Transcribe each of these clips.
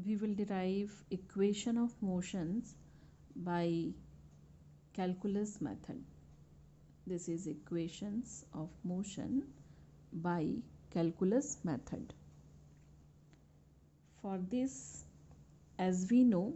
we will derive equation of motions by calculus method. This is equations of motion by calculus method. For this, as we know,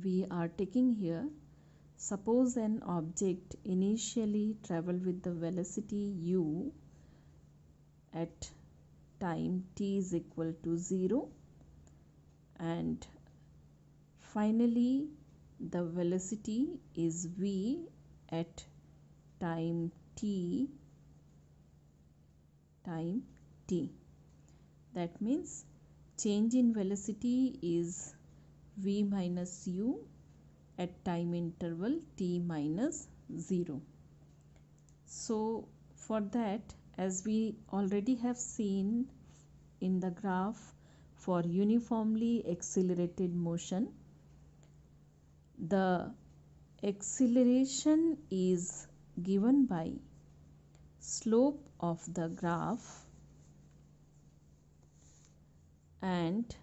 we are taking here, suppose an object initially travel with the velocity u at time t is equal to 0, and finally the velocity is v at time t. That means change in velocity is v minus u at time interval t minus 0. So for that, as we already have seen in the graph for uniformly accelerated motion, the acceleration is given by slope of the graph and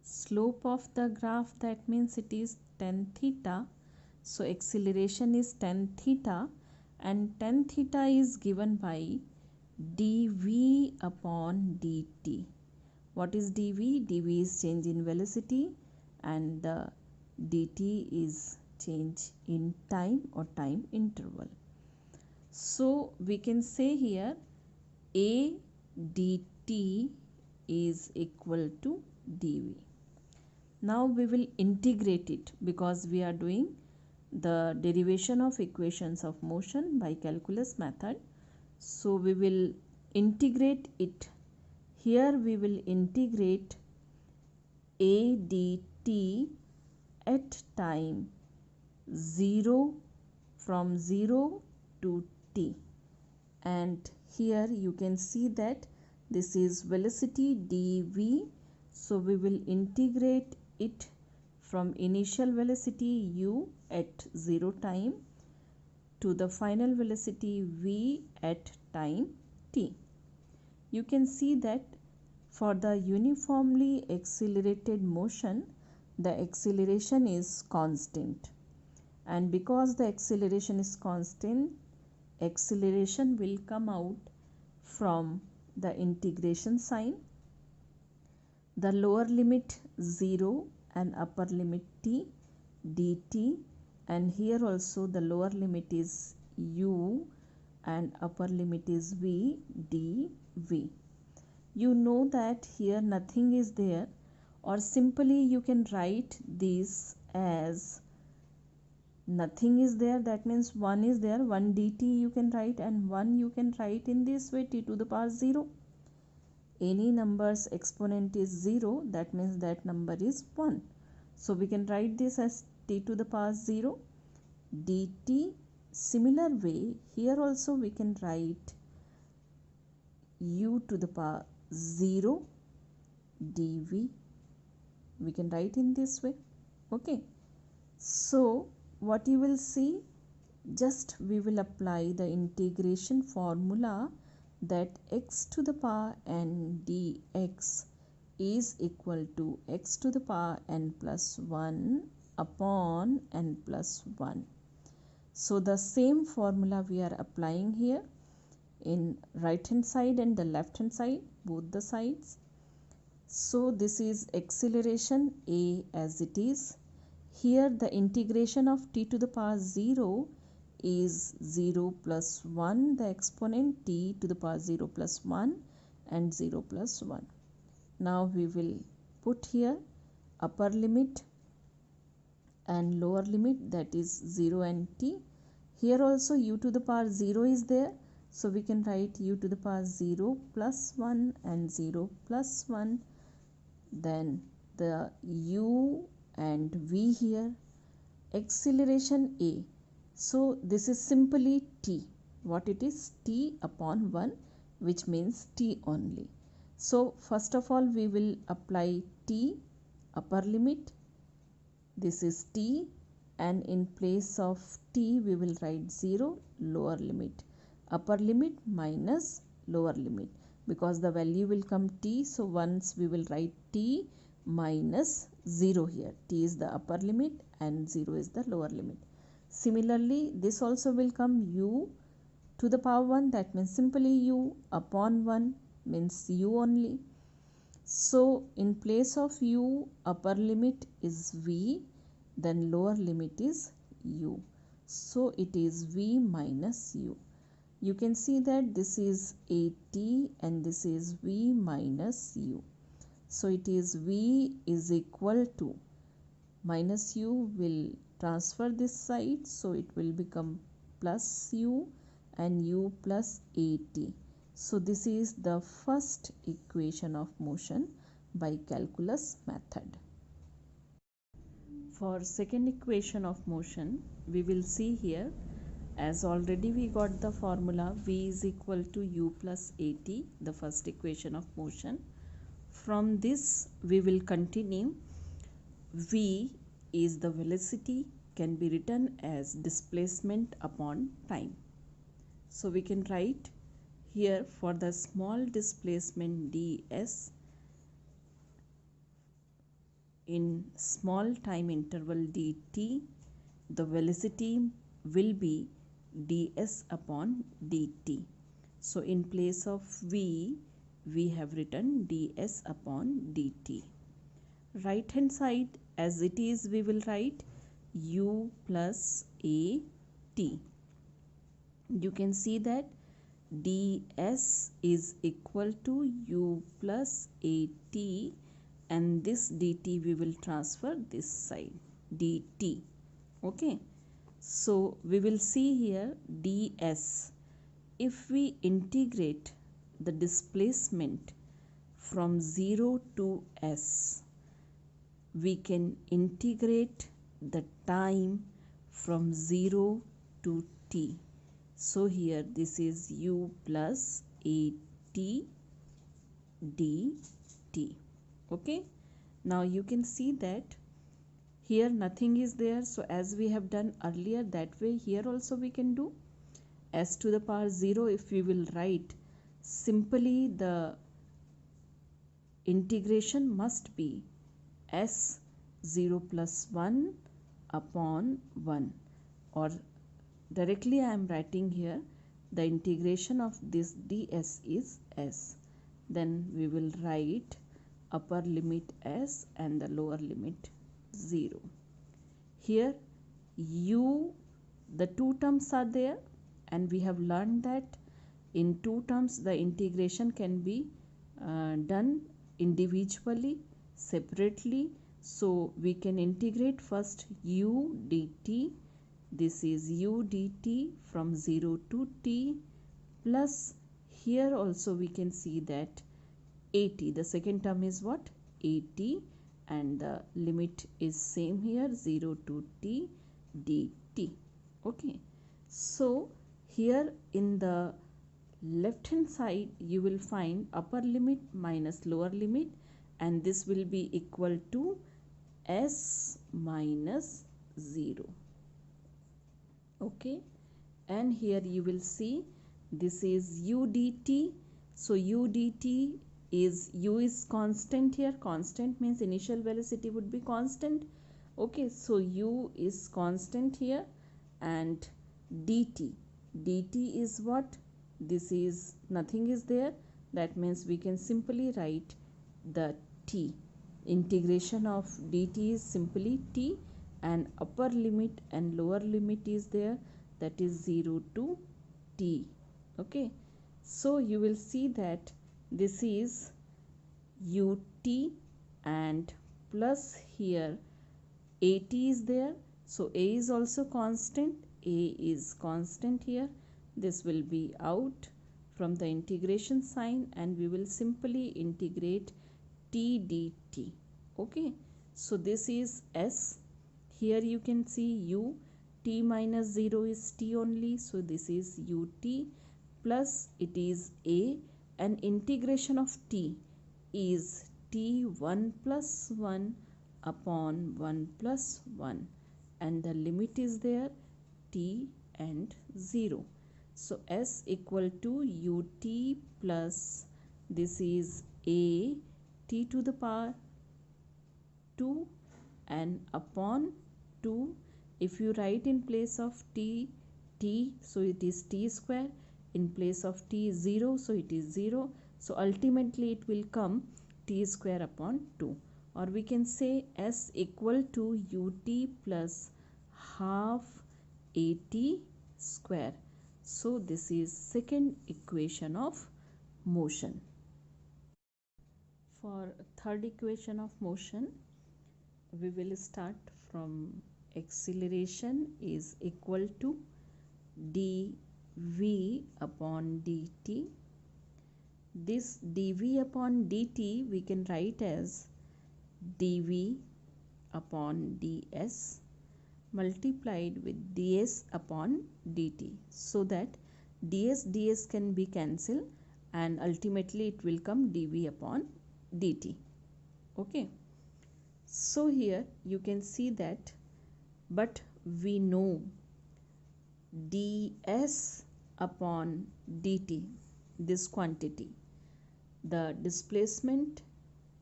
slope of the graph, that means it is tan theta. So acceleration is tan theta, and tan theta is given by dv upon dt. What is dv? dv is change in velocity and the dt is change in time or time interval. So we can say here a dt is equal to dv. Now we will integrate it because we are doing the derivation of equations of motion by calculus method. So we will integrate it. Here we will integrate a dt at time 0 from 0 to t, and here you can see that this is velocity dv. So we will integrate it from initial velocity u at 0 time to the final velocity v at time t. You can see that for the uniformly accelerated motion, the acceleration is constant, and because the acceleration is constant, acceleration will come out from the integration sign, the lower limit 0 and upper limit t dt, and here also the lower limit is u and upper limit is v dv. You know that here nothing is there, or simply you can write this as nothing is there, that means 1 is there, 1 dt you can write, and 1 you can write in this way, t to the power 0. Any number's exponent is 0, that means that number is 1. So we can write this as t to the power 0 dt. Similar way, here also we can write u to the power 0 dv. We can write in this way. Okay. So what you will see, just we will apply the integration formula that x to the power n dx is equal to x to the power n plus 1 upon n plus 1. So the same formula we are applying here in right hand side and the left hand side, both the sides. So this is acceleration a as it is. Here the integration of t to the power 0 is 0 plus 1, the exponent t to the power 0 plus 1 and 0 plus 1. Now we will put here upper limit and lower limit, that is 0 and t. Here also u to the power 0 is there, so we can write u to the power 0 plus 1 and 0 plus 1. Then the u and v here, acceleration a. So this is simply t. What it is? T upon 1, which means t only. So first of all we will apply t, upper limit. This is t, and in place of t we will write 0, lower limit. Upper limit minus lower limit. because the value will come t. So once we will write t minus 0 here. T is the upper limit and 0 is the lower limit. Similarly, this also will come u to the power 1, that means simply u upon 1 means u only. So in place of u, upper limit is v, then lower limit is u. So it is v minus u. You can see that this is at and this is v minus u. So it is v is equal to minus u will transfer this side, so it will become plus u and u plus at. So this is the first equation of motion by calculus method. For second equation of motion, we will see here, as already we got the formula v is equal to u plus at, the first equation of motion. From this we will continue. V is the velocity, can be written as displacement upon time. So we can write here for the small displacement ds in small time interval dt, the velocity will be ds upon dt. So in place of v, we have written ds upon dt. Right hand side as it is, we will write u plus a t. You can see that ds is equal to u plus a t, and this dt we will transfer this side, dt. Okay, so we will see here ds. If we integrate the displacement from 0 to s, we can integrate the time from 0 to t. So here this is u plus a t dt. Okay, now you can see that here nothing is there. So as we have done earlier, that way here also we can do. S to the power 0, if we will write, simply the integration must be s 0 plus 1 upon 1, or directly I am writing here the integration of this ds is s. Then we will write upper limit s and the lower limit 0. Here u, the two terms are there, and we have learned that in two terms the integration can be done individually, separately. So we can integrate first u dt. This is u dt from 0 to t, plus here also we can see that at, the second term is what, at, and the limit is same here, 0 to t dt. Okay, so here in the left hand side you will find upper limit minus lower limit, and this will be equal to s minus 0. Okay, and here you will see this is u dt. So u dt is, u is constant here. Constant means initial velocity would be constant. Okay, so u is constant here, and dt is what, this is nothing is there, that means we can simply write the t. Integration of dt is simply t, and upper limit and lower limit is there, that is 0 to t. Okay, so you will see that this is ut, and plus here at is there. So a is also constant, a is constant here. This will be out from the integration sign, and we will simply integrate t dt. Okay, so this is s. Here you can see u, t minus 0 is t only, so this is ut, plus it is a, and integration of t is t 1 plus 1 upon 1 plus 1, and the limit is there, t and 0. So s equal to ut plus this is a t to the power 2 and upon 2. If you write in place of t, so it is t square. In place of t 0, so it is 0. So ultimately it will come t square upon 2. Or we can say s equal to ut plus half at square. So this is second equation of motion. For third equation of motion, we will start from acceleration is equal to dv upon dt. This dv upon dt we can write as dv upon ds multiplied with ds upon dt, so that ds can be cancelled and ultimately it will come dv upon dt. Okay, so here you can see that, but we know ds upon dt, this quantity, the displacement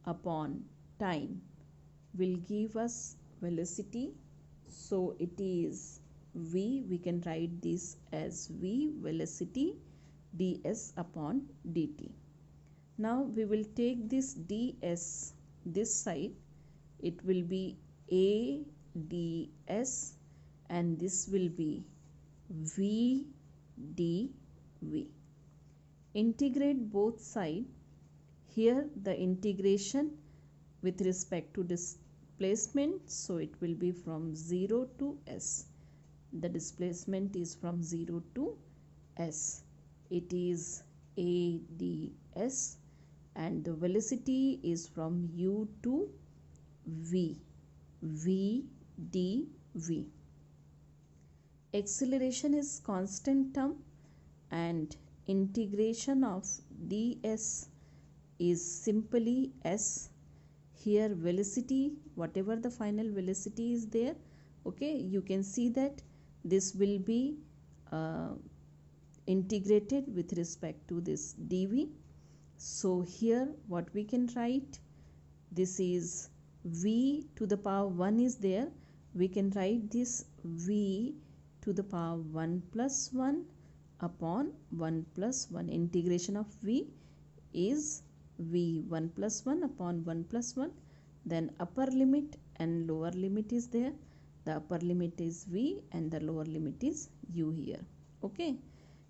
upon time will give us velocity. So it is v, we can write this as v velocity ds upon dt. Now we will take this ds this side, it will be a ds and this will be v dv. Integrate both sides. Here the integration with respect to displacement, so it will be from 0 to s. The displacement is from 0 to s. It is a ds and the velocity is from u to v, v dv. Acceleration is constant term and integration of ds is simply s. Here velocity, whatever the final velocity is there, okay, you can see that this will be integrated with respect to this dv. So here what we can write, this is v to the power 1 is there, we can write this v to the power 1 plus 1 upon 1 plus 1. Integration of v is v 1 plus 1 upon 1 plus 1. Then upper limit and lower limit is there. The upper limit is v and the lower limit is u here. Okay,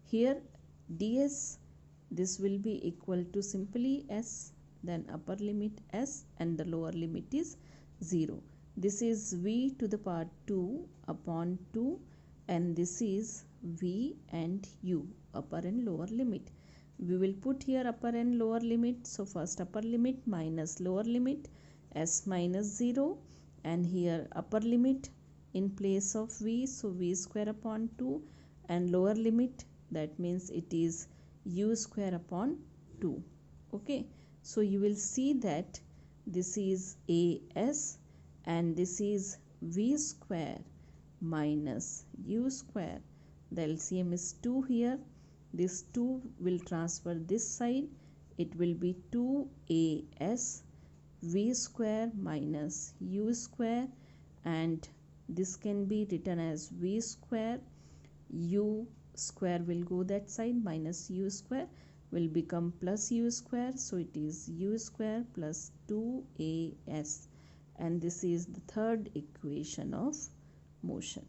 here ds, this will be equal to simply s, then upper limit s and the lower limit is 0. This is v to the power 2 upon 2 and this is v and u, upper and lower limit. We will put here upper and lower limit. So first upper limit minus lower limit, s minus 0, and here upper limit in place of v, so v square upon 2, and lower limit, that means it is u square upon 2. Okay, so you will see that this is as and this is v square minus u square. The LCM is 2 here. This 2 will transfer this side. It will be 2as v square minus u square, and this can be written as v square, u square will go that side, minus u square will become plus u square. So it is u square plus 2as, and this is the third equation of motion.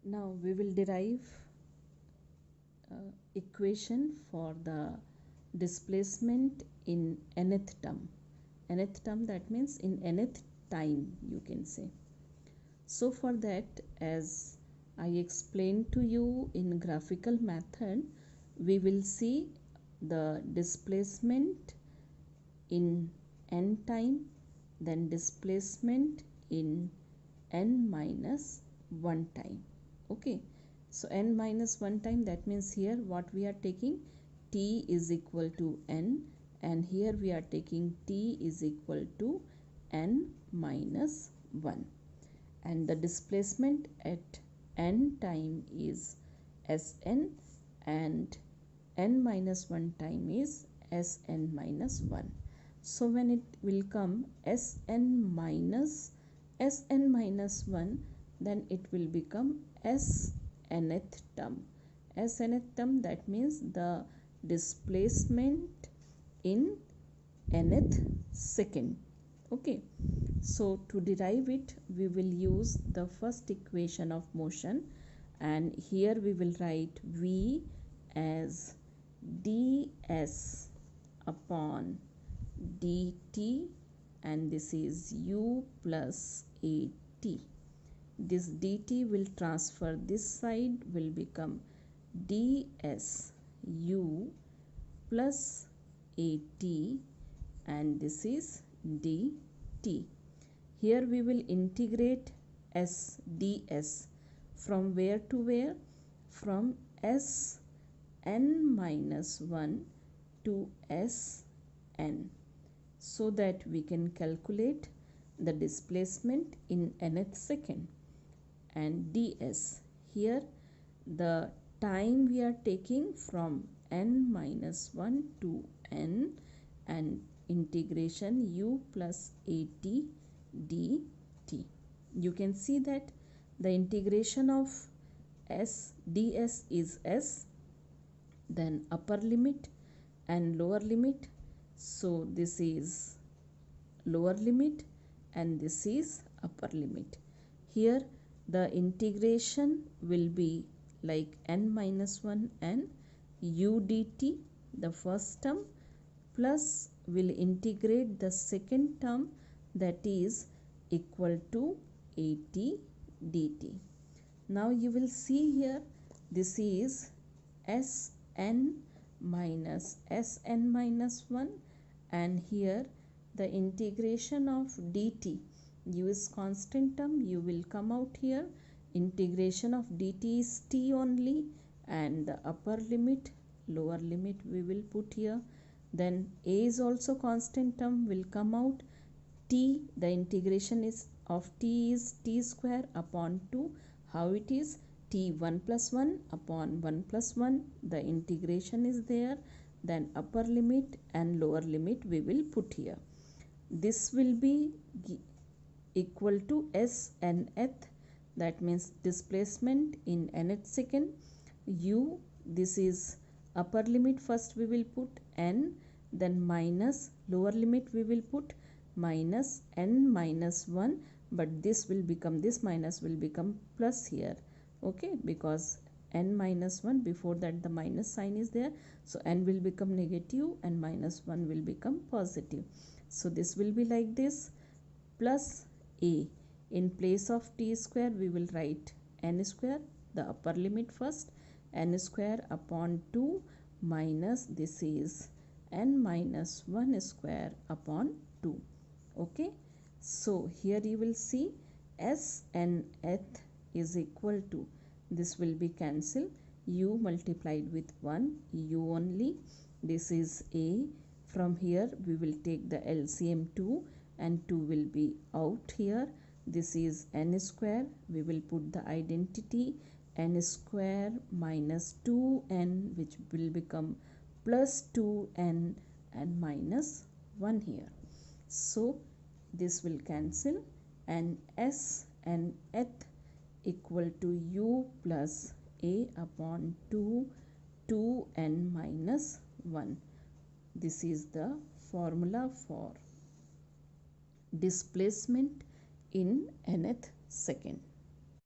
Now we will derive equation for the displacement in nth term. Nth term, that means in nth time, you can say. So for that, as I explained to you in graphical method, we will see the displacement in n time, then displacement in n minus 1 time. Okay, so n minus 1 time, that means here what we are taking, t is equal to n, and here we are taking t is equal to n minus 1, and the displacement at n time is Sn, and n minus 1 time is Sn minus 1. So when it will come Sn minus 1, then it will become Snth term. Snth term, that means the displacement in nth second. Okay, so to derive it, we will use the first equation of motion, and here we will write V as ds upon dt, and this is u plus at. This dt will transfer this side, will become ds u plus at, and this is dt. Here we will integrate s ds from where to where? From Sn minus 1 to Sn, so that we can calculate the displacement in nth second. And ds, here the time we are taking from n minus 1 to n, and integration u plus at dt. You can see that the integration of s ds is s, then upper limit and lower limit. So this is lower limit and this is upper limit. Here the integration will be like n minus 1 and u dt, the first term, plus will integrate the second term, that is equal to at dt. Now you will see here, this is Sn minus Sn minus 1, and here the integration of dt, u is constant term, u will come out here. Integration of dt is t only, and the upper limit, lower limit we will put here. Then a is also constant term, will come out. T, the integration is of t is t square upon 2. How it is? T 1 plus 1 upon 1 plus 1. The integration is there. Then upper limit and lower limit we will put here. This will be equal to Snth, that means displacement in nth second. U, this is upper limit, first we will put n, then minus lower limit we will put minus n minus 1, but this will become, this minus will become plus here. Okay, because n minus 1, before that the minus sign is there, so n will become negative and minus 1 will become positive. So this will be like this, plus a. In place of t square we will write n square, the upper limit first, n square upon 2 minus this is n minus 1 square upon 2. Okay, so here you will see Snth is equal to, this will be cancelled, u multiplied with 1, u only, this is a. From here we will take the LCM 2 and 2 will be out here. This is n square, we will put the identity n square minus 2n, which will become plus 2n and minus 1 here. So this will cancel, and Snth equal to u plus a upon 2 2n minus 1. This is the formula for displacement in nth second.